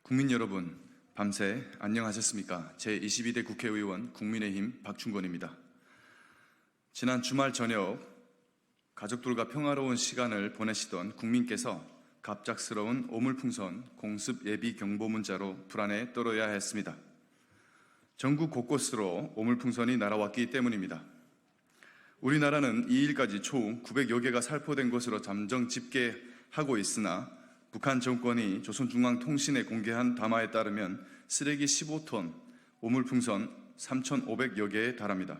국민 여러분, 밤새 안녕하셨습니까? 제22대 국회의원 국민의힘 박충권입니다. 지난 주말 저녁 가족들과 평화로운 시간을 보내시던 국민께서 갑작스러운 오물풍선 공습 예비 경보 문자로 불안에 떨어야 했습니다. 전국 곳곳으로 오물풍선이 날아왔기 때문입니다. 우리나라는 2일까지 총 900여 개가 살포된 것으로 잠정 집계하고 있으나 북한 정권이 조선중앙통신에 공개한 담화에 따르면 쓰레기 15톤, 오물풍선 3,500여 개에 달합니다.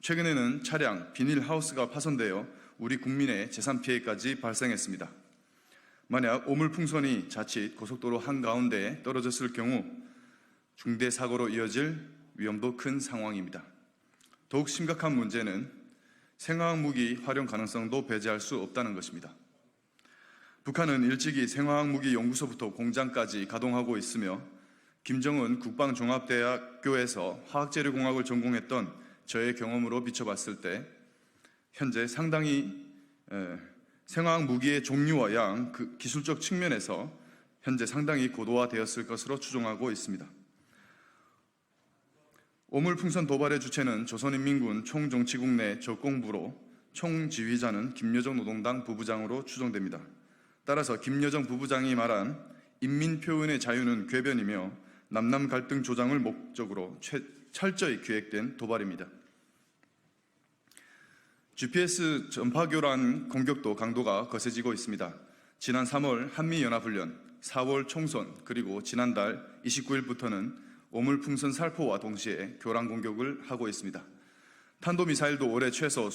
최근에는 차량, 비닐하우스가 파손되어 우리 국민의 재산 피해까지 발생했습니다. 만약 오물풍선이 자칫 고속도로 한가운데에 떨어졌을 경우 중대 사고로 이어질 위험도 큰 상황입니다. 더욱 심각한 문제는 생화학 무기 활용 가능성도 배제할 수 없다는 것입니다. 북한은 일찍이 생화학 무기 연구소부터 공장까지 가동하고 있으며 김정은 국방종합대학교에서 화학재료공학을 전공했던 저의 경험으로 비춰봤을 때 현재 상당히 생화학 무기의 종류와 양, 기술적 측면에서 현재 상당히 고도화되었을 것으로 추정하고 있습니다. 오물풍선 도발의 주체는 조선인민군 총정치국 내 적공부로 총지휘자는 김여정 노동당 부부장으로 추정됩니다. 따라서 김여정 부부장이 말한 인민표현의 자유는 궤변이며 남남 갈등 조장을 목적으로 철저히 기획된 도발입니다. GPS 전파교란 공격도 강도가 거세지고 있습니다. 지난 3월 한미연합훈련, 4월 총선, 그리고 지난달 29일부터는 오물풍선 살포와 동시에 교란 공격을 하고 있습니다. 탄도미사일도 올해 최소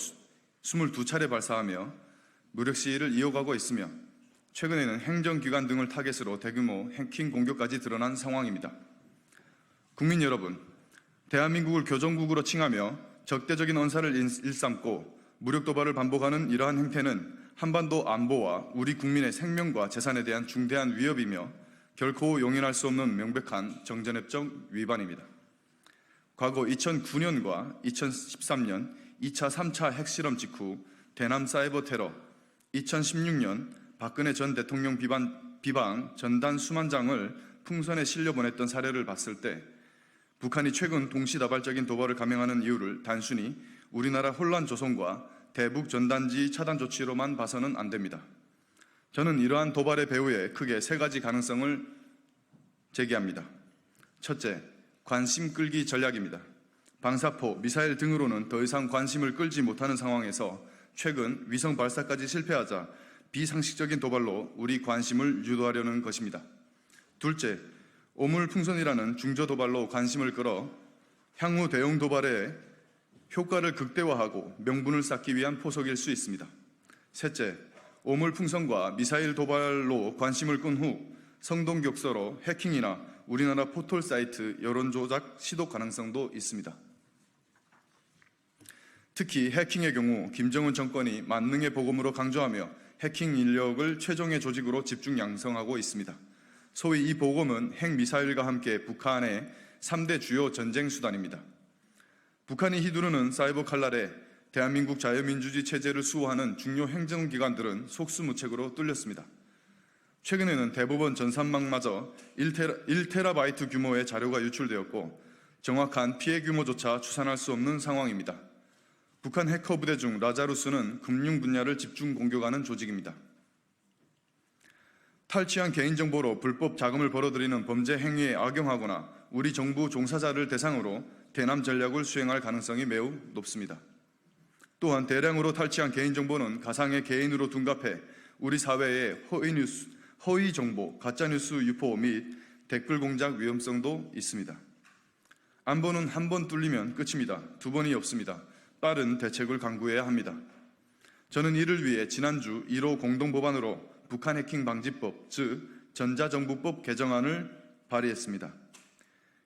22차례 발사하며 무력 시위를 이어가고 있으며 최근에는 행정기관 등을 타겟으로 대규모 해킹 공격까지 드러난 상황입니다. 국민 여러분, 대한민국을 교정국으로 칭하며 적대적인 언사를 일삼고 무력 도발을 반복하는 이러한 행태는 한반도 안보와 우리 국민의 생명과 재산에 대한 중대한 위협이며 결코 용인할 수 없는 명백한 정전협정 위반입니다. 과거 2009년과 2013년 2차, 3차 핵실험 직후 대남 사이버 테러, 2016년 박근혜 전 대통령 비방 전단 수만 장을 풍선에 실려보냈던 사례를 봤을 때 북한이 최근 동시다발적인 도발을 감행하는 이유를 단순히 우리나라 혼란 조성과 대북 전단지 차단 조치로만 봐서는 안 됩니다. 저는 이러한 도발의 배후에 크게 3가지 가능성을 제기합니다. 첫째, 관심 끌기 전략입니다. 방사포, 미사일 등으로는 더 이상 관심을 끌지 못하는 상황에서 최근 위성 발사까지 실패하자 비상식적인 도발로 우리 관심을 유도하려는 것입니다. 둘째, 오물풍선이라는 중저도발로 관심을 끌어 향후 대형 도발의 효과를 극대화하고 명분을 쌓기 위한 포석일 수 있습니다. 셋째, 오물풍선과 미사일 도발로 관심을 끈 후 성동격서로 해킹이나 우리나라 포털 사이트 여론조작 시도 가능성도 있습니다. 특히 해킹의 경우 김정은 정권이 만능의 보검으로 강조하며 해킹 인력을 최종의 조직으로 집중 양성하고 있습니다. 소위 이 보검은 핵미사일과 함께 북한의 3대 주요 전쟁 수단입니다. 북한이 휘두르는 사이버 칼날에 대한민국 자유민주주의 체제를 수호하는 중요 행정기관들은 속수무책으로 뚫렸습니다. 최근에는 대법원 전산망마저 1테라바이트 규모의 자료가 유출되었고 정확한 피해 규모조차 추산할 수 없는 상황입니다. 북한 해커 부대 중 라자루스는 금융 분야를 집중 공격하는 조직입니다. 탈취한 개인정보로 불법 자금을 벌어들이는 범죄 행위에 악용하거나 우리 정부 종사자를 대상으로 대남 전략을 수행할 가능성이 매우 높습니다. 또한 대량으로 탈취한 개인정보는 가상의 개인으로 둔갑해 우리 사회에 허위 정보, 가짜뉴스 유포 및 댓글 공작 위험성도 있습니다. 안보는 한 번 뚫리면 끝입니다. 2번이 없습니다. 빠른 대책을 강구해야 합니다. 저는 이를 위해 지난주 1호 공동법안으로 북한 해킹 방지법, 즉 전자정부법 개정안을 발의했습니다.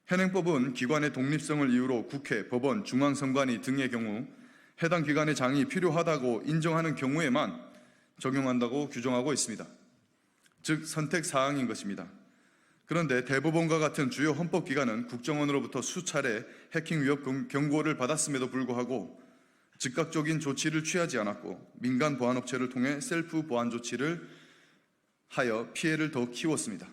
현행법은 기관의 독립성을 이유로 국회, 법원, 중앙선관위 등의 경우 해당 기관의 장이 필요하다고 인정하는 경우에만 적용한다고 규정하고 있습니다. 즉 선택사항인 것입니다. 그런데 대법원과 같은 주요 헌법기관은 국정원으로부터 수차례 해킹 위협 경고를 받았음에도 불구하고 즉각적인 조치를 취하지 않았고 민간 보안업체를 통해 셀프 보안 조치를 하여 피해를 더 키웠습니다.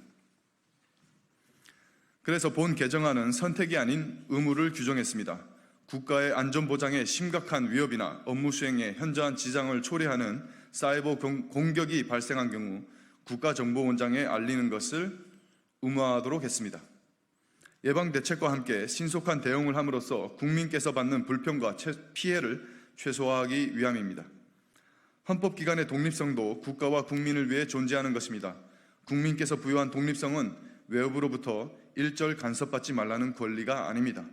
그래서 본 개정안은 선택이 아닌 의무를 규정했습니다. 국가의 안전보장에 심각한 위협이나 업무 수행에 현저한 지장을 초래하는 사이버 공격이 발생한 경우 국가정보원장에 알리는 것을 의무화하도록 했습니다. 예방대책과 함께 신속한 대응을 함으로써 국민께서 받는 불편과 피해를 최소화하기 위함입니다. 헌법기관의 독립성도 국가와 국민을 위해 존재하는 것입니다. 국민께서 부여한 독립성은 외부로부터 일절 간섭받지 말라는 권리가 아닙니다.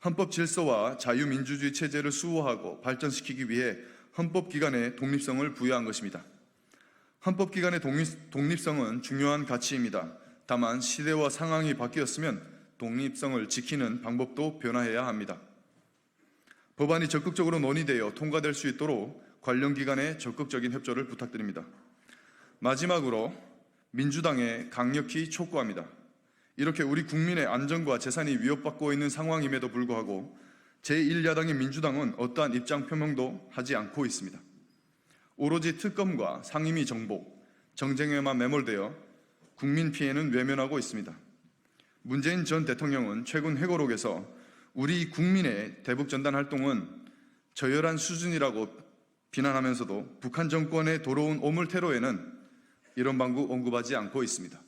헌법 질서와 자유민주주의 체제를 수호하고 발전시키기 위해 헌법기관의 독립성을 부여한 것입니다. 헌법기관의 독립성은 중요한 가치입니다. 다만 시대와 상황이 바뀌었으면 독립성을 지키는 방법도 변화해야 합니다. 법안이 적극적으로 논의되어 통과될 수 있도록 관련 기관의 적극적인 협조를 부탁드립니다. 마지막으로 민주당에 강력히 촉구합니다. 이렇게 우리 국민의 안전과 재산이 위협받고 있는 상황임에도 불구하고 제1야당인 민주당은 어떠한 입장 표명도 하지 않고 있습니다. 오로지 특검과 상임위 정복, 정쟁에만 매몰되어 국민 피해는 외면하고 있습니다. 문재인 전 대통령은 최근 회고록에서 우리 국민의 대북전단 활동은 저열한 수준이라고 비난하면서도 북한 정권의 도로운 오물 테러에는 이런 방구 언급하지 않고 있습니다.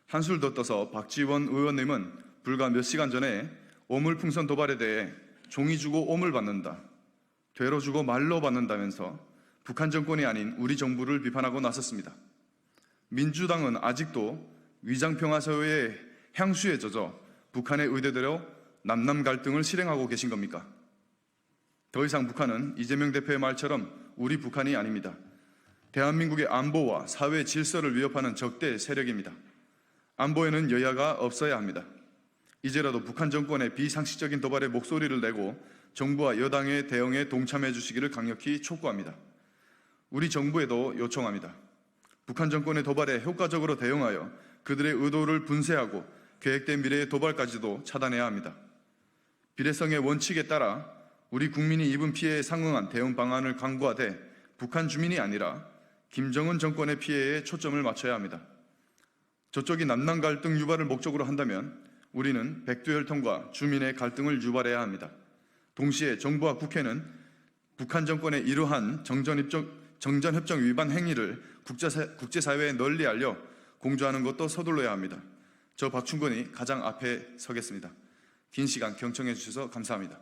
한술 더 떠서 박지원 의원님은 불과 몇 시간 전에 오물풍선 도발에 대해 종이 주고 오물 받는다, 되로 주고 말로 받는다면서 북한 정권이 아닌 우리 정부를 비판하고 나섰습니다. 민주당은 아직도 위장평화서의 향수에 젖어 북한의 의도대로 남남 갈등을 실행하고 계신 겁니까? 더 이상 북한은 이재명 대표의 말처럼 우리 북한이 아닙니다. 대한민국의 안보와 사회 질서를 위협하는 적대 세력입니다. 안보에는 여야가 없어야 합니다. 이제라도 북한 정권의 비상식적인 도발에 목소리를 내고 정부와 여당의 대응에 동참해 주시기를 강력히 촉구합니다. 우리 정부에도 요청합니다. 북한 정권의 도발에 효과적으로 대응하여 그들의 의도를 분쇄하고 계획된 미래의 도발까지도 차단해야 합니다. 비례성의 원칙에 따라 우리 국민이 입은 피해에 상응한 대응 방안을 강구하되 북한 주민이 아니라 김정은 정권의 피해에 초점을 맞춰야 합니다. 저쪽이 남남 갈등 유발을 목적으로 한다면 우리는 백두혈통과 주민의 갈등을 유발해야 합니다. 동시에 정부와 국회는 북한 정권의 이러한 정전협정 위반 행위를 국제사회에 널리 알려 공조하는 것도 서둘러야 합니다. 저 박충건이 가장 앞에 서겠습니다. 긴 시간 경청해 주셔서 감사합니다.